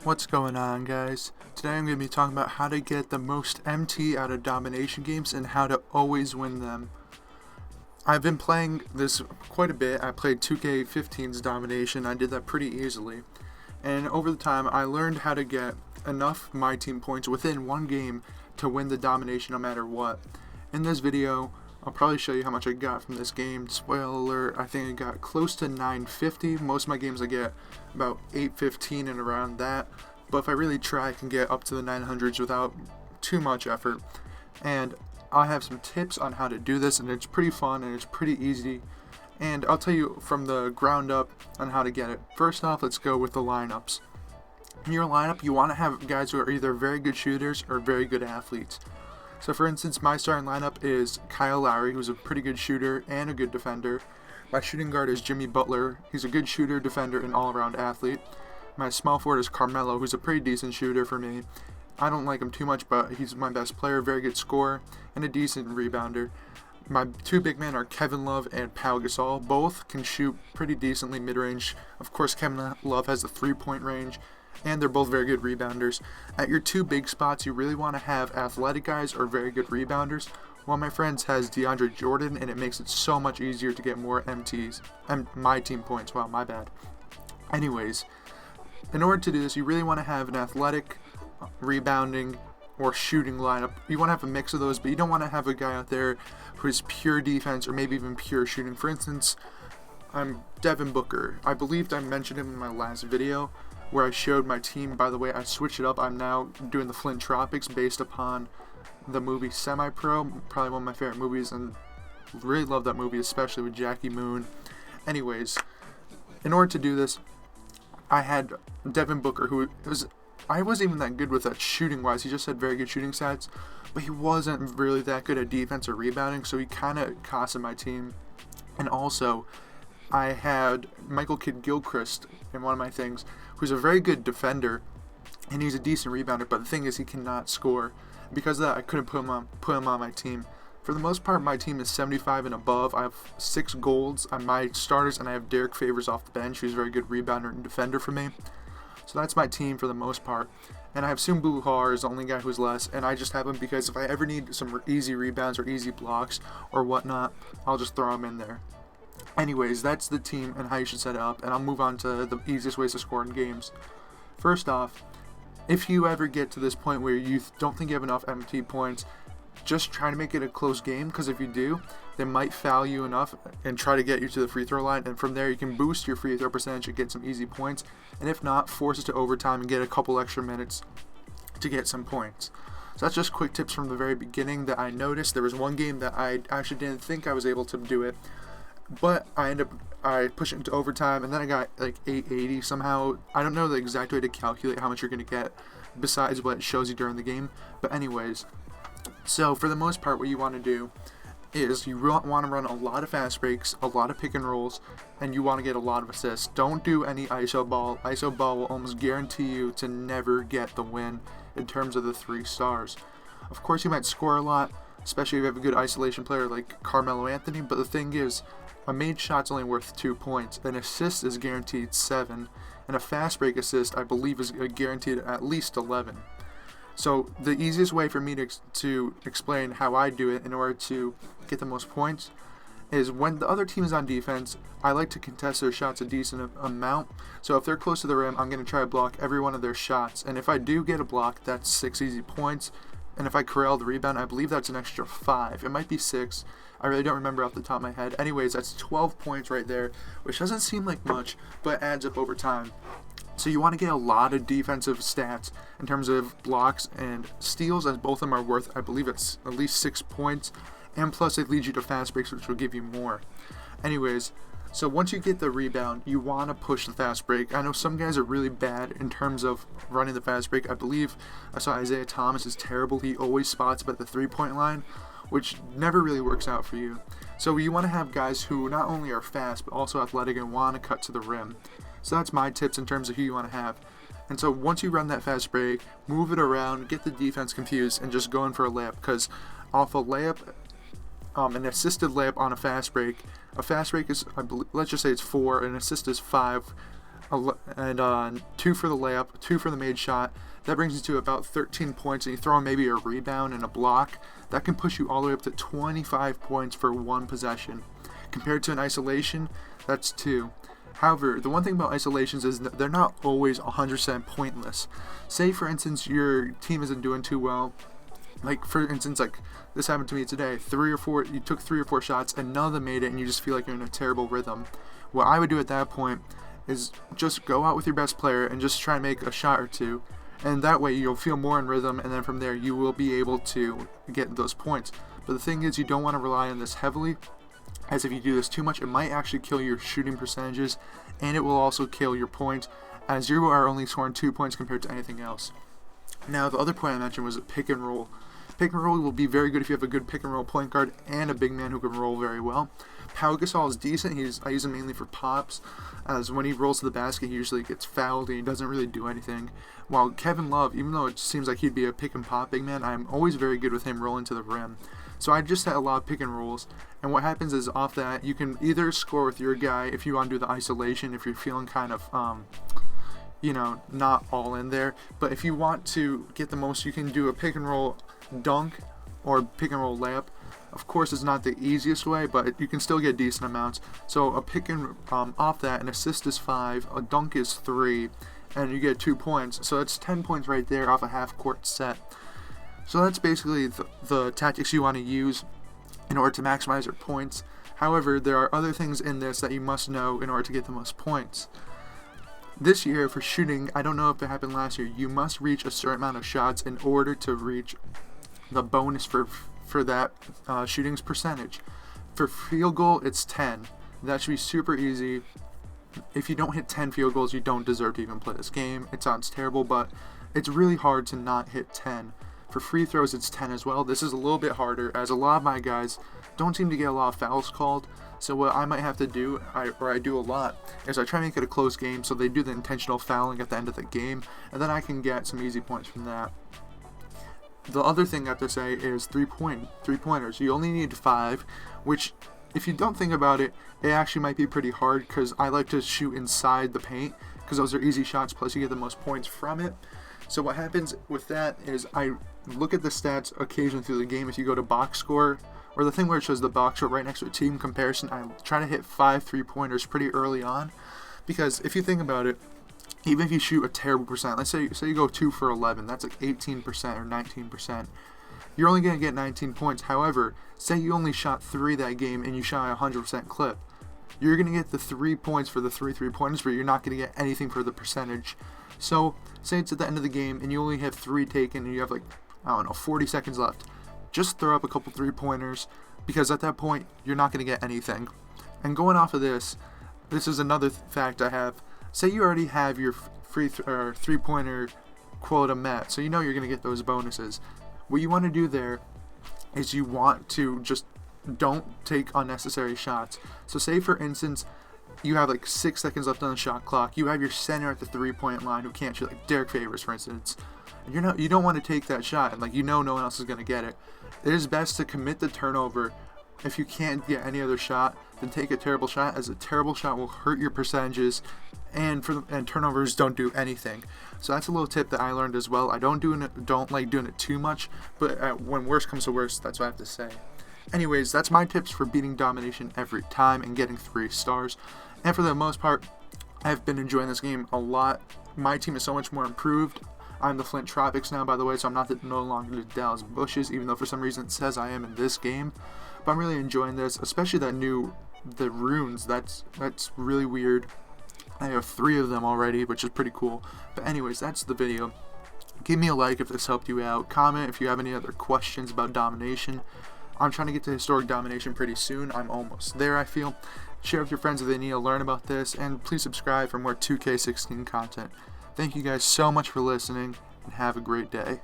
What's going on, guys? Today I'm going to be talking about how to get the most MT out of domination games and how to always win them. I've been playing this quite a bit. I played 2K15's domination. I did that pretty easily. And over the time, I learned how to get enough MyTEAM points within one game to win the domination no matter what. In this video, I'll probably show you how much I got from this game. Spoiler alert, I think I got close to 950. Most of my games I get about 815 and around that. But if I really try, I can get up to the 900s without too much effort. And I have some tips on how to do this, and it's pretty fun and it's pretty easy. And I'll tell you from the ground up on how to get it. First off, let's go with the lineups. In your lineup, you want to have guys who are either very good shooters or very good athletes. So for instance, my starting lineup is Kyle Lowry, who's a pretty good shooter and a good defender. My shooting guard is Jimmy Butler. He's a good shooter, defender, and all-around athlete. My small forward is Carmelo, who's a pretty decent shooter for me. I don't like him too much, but he's my best player, very good scorer, and a decent rebounder. My two big men are Kevin Love and Pau Gasol. Both can shoot pretty decently mid-range. Of course, Kevin Love has a three-point range, and they're both very good rebounders. At your two big spots, you really want to have athletic guys or very good rebounders. One of my friends has DeAndre Jordan, and it makes it so much easier to get more MTs. MyTEAM points. Wow, my bad. Anyways, in order to do this, you really want to have an athletic, rebounding, or shooting lineup. You want to have a mix of those, but you don't want to have a guy out there who is pure defense or maybe even pure shooting. For instance, I'm Devin Booker. I believed I mentioned him in my last video where I showed my team. By the way, I switched it up. I'm now doing the Flint Tropics based upon the movie Semi-Pro, probably one of my favorite movies, and really love that movie, especially with Jackie Moon. Anyways, in order to do this, I had Devin Booker, I wasn't even that good with that shooting-wise. He just had very good shooting stats, but he wasn't really that good at defense or rebounding, so he kind of costed my team. And also, I had Michael Kidd-Gilchrist in one of my things, who's a very good defender, and he's a decent rebounder, but the thing is he cannot score. Because of that, I couldn't put him on my team. For the most part, my team is 75 and above. I have 6 golds on my starters, and I have Derek Favors off the bench, who's a very good rebounder and defender for me. So that's my team for the most part. And I have Sumbu Har is the only guy who's less, and I just have him because if I ever need some easy rebounds or easy blocks or whatnot, I'll just throw him in there. Anyways, that's the team and how you should set it up, and I'll move on to the easiest ways to score in games. First off, if you ever get to this point where you don't think you have enough MT points, just try to make it a close game, because if you do, they might foul you enough and try to get you to the free throw line, and from there you can boost your free throw percentage and get some easy points, and if not, force it to overtime and get a couple extra minutes to get some points. So that's just quick tips from the very beginning that I noticed. There was one game that I actually didn't think I was able to do it, but I pushed it into overtime, and then I got like 880 somehow. I don't know the exact way to calculate how much you're going to get besides what it shows you during the game. But anyways, so for the most part, what you want to do is you want to run a lot of fast breaks, a lot of pick and rolls, and you want to get a lot of assists. Don't do any ISO ball. ISO ball will almost guarantee you to never get the win in terms of the 3 stars. Of course, you might score a lot, especially if you have a good isolation player like Carmelo Anthony, but the thing is, a made shot's only worth 2 points. An assist is guaranteed 7, and a fast break assist, I believe, is guaranteed at least 11. So the easiest way for me to explain how I do it in order to get the most points is when the other team is on defense, I like to contest their shots a decent amount. So if they're close to the rim, I'm going to try to block every one of their shots. And if I do get a block, that's 6 easy points. And if I corral the rebound, I believe that's an extra 5. It might be 6. I really don't remember off the top of my head. Anyways, that's 12 points right there, which doesn't seem like much, but adds up over time. So you want to get a lot of defensive stats in terms of blocks and steals, as both of them are worth, I believe it's at least 6 points, and plus it leads you to fast breaks, which will give you more. Anyways, so once you get the rebound, you want to push the fast break. I know some guys are really bad in terms of running the fast break. I believe I saw Isaiah Thomas is terrible. He always spots up at the 3-point line, which never really works out for you. So you want to have guys who not only are fast, but also athletic and want to cut to the rim. So that's my tips in terms of who you want to have. And so once you run that fast break, move it around, get the defense confused, and just go in for a layup. Because off a layup, an assisted layup on a fast break is, let's just say it's 4, an assist is 5. and 2 for the layup, 2 for the made shot. That brings you to about 13 points, and you throw in maybe a rebound and a block. That can push you all the way up to 25 points for one possession. Compared to an isolation, that's 2. However, the one thing about isolations is that they're not always 100% pointless. Say, for instance, your team isn't doing too well. Like, for instance, like this happened to me today. You took 3 or 4 shots, and none of them made it, and you just feel like you're in a terrible rhythm. What I would do at that point is just go out with your best player and just try and make a shot or 2. And that way you'll feel more in rhythm, and then from there you will be able to get those points. But the thing is, you don't want to rely on this heavily, as if you do this too much, it might actually kill your shooting percentages, and it will also kill your points, as you are only scoring 2 points compared to anything else. Now, the other point I mentioned was a pick and roll. Pick and roll will be very good if you have a good pick and roll point guard and a big man who can roll very well. Pau Gasol is decent. I use him mainly for pops, as when he rolls to the basket, he usually gets fouled and he doesn't really do anything. While Kevin Love, even though it seems like he'd be a pick and pop big man, I'm always very good with him rolling to the rim. So I just had a lot of pick and rolls, and what happens is off that, you can either score with your guy if you want to do the isolation, if you're feeling kind of, not all in there. But if you want to get the most, you can do a pick and roll dunk or pick and roll layup. Of course, it's not the easiest way, but you can still get decent amounts. So a pick and off that, an assist is 5, a dunk is 3, and you get 2 points. So that's 10 points right there off a half-court set. So that's basically the tactics you want to use in order to maximize your points. However, there are other things in this that you must know in order to get the most points. This year, for shooting, I don't know if it happened last year, you must reach a certain amount of shots in order to reach the bonus for that shooting's percentage. For field goal, it's 10. That should be super easy. If you don't hit 10 field goals, you don't deserve to even play this game. It sounds terrible, but it's really hard to not hit 10. For free throws, it's 10 as well. This is a little bit harder, as a lot of my guys don't seem to get a lot of fouls called. So what I might have to do, I do a lot, is I try to make it a close game, so they do the intentional fouling at the end of the game, and then I can get some easy points from that. The other thing I have to say is three-pointers. You only need 5, which, if you don't think about it, it actually might be pretty hard, because I like to shoot inside the paint, because those are easy shots, plus you get the most points from it. So what happens with that is I look at the stats occasionally through the game. If you go to box score, or the thing where it shows the box score right next to a team comparison, I try to hit 5 3-pointers pretty early on, because if you think about it, even if you shoot a terrible percent, let's say you go 2 for 11, that's like 18% or 19%. You're only going to get 19 points. However, say you only shot 3 that game and you shot a 100% clip. You're going to get the 3 points for the 3 3-pointers, but you're not going to get anything for the percentage. So, say it's at the end of the game and you only have 3 taken and you have 40 seconds left. Just throw up a couple 3-pointers, because at that point, you're not going to get anything. And going off of this is another fact I have. Say you already have your free 3-pointer quota met, so you know you're going to get those bonuses. What you want to do there is you want to just don't take unnecessary shots. So say, for instance, you have 6 seconds left on the shot clock. You have your center at the 3-point line who can't shoot, like Derek Favors, for instance. You don't want to take that shot, and no one else is going to get it. It is best to commit the turnover. If you can't get any other shot, then take a terrible shot, as a terrible shot will hurt your percentages, and turnovers don't do anything. So that's a little tip that I learned as well. I don't like doing it too much, but when worst comes to worst, that's what I have to say. Anyways, that's my tips for beating domination every time and getting 3 stars. And for the most part, I've been enjoying this game a lot. My team is so much more improved. I'm the Flint Tropics now, by the way, so I'm no longer the Dallas Bushes, even though for some reason it says I am in this game. But I'm really enjoying this, especially the runes. That's really weird. I have 3 of them already, which is pretty cool. But anyways, that's the video. Give me a like if this helped you out. Comment if you have any other questions about domination. I'm trying to get to historic domination pretty soon. I'm almost there, I feel. Share with your friends if they need to learn about this, and please subscribe for more 2K16 content. Thank you guys so much for listening, and have a great day.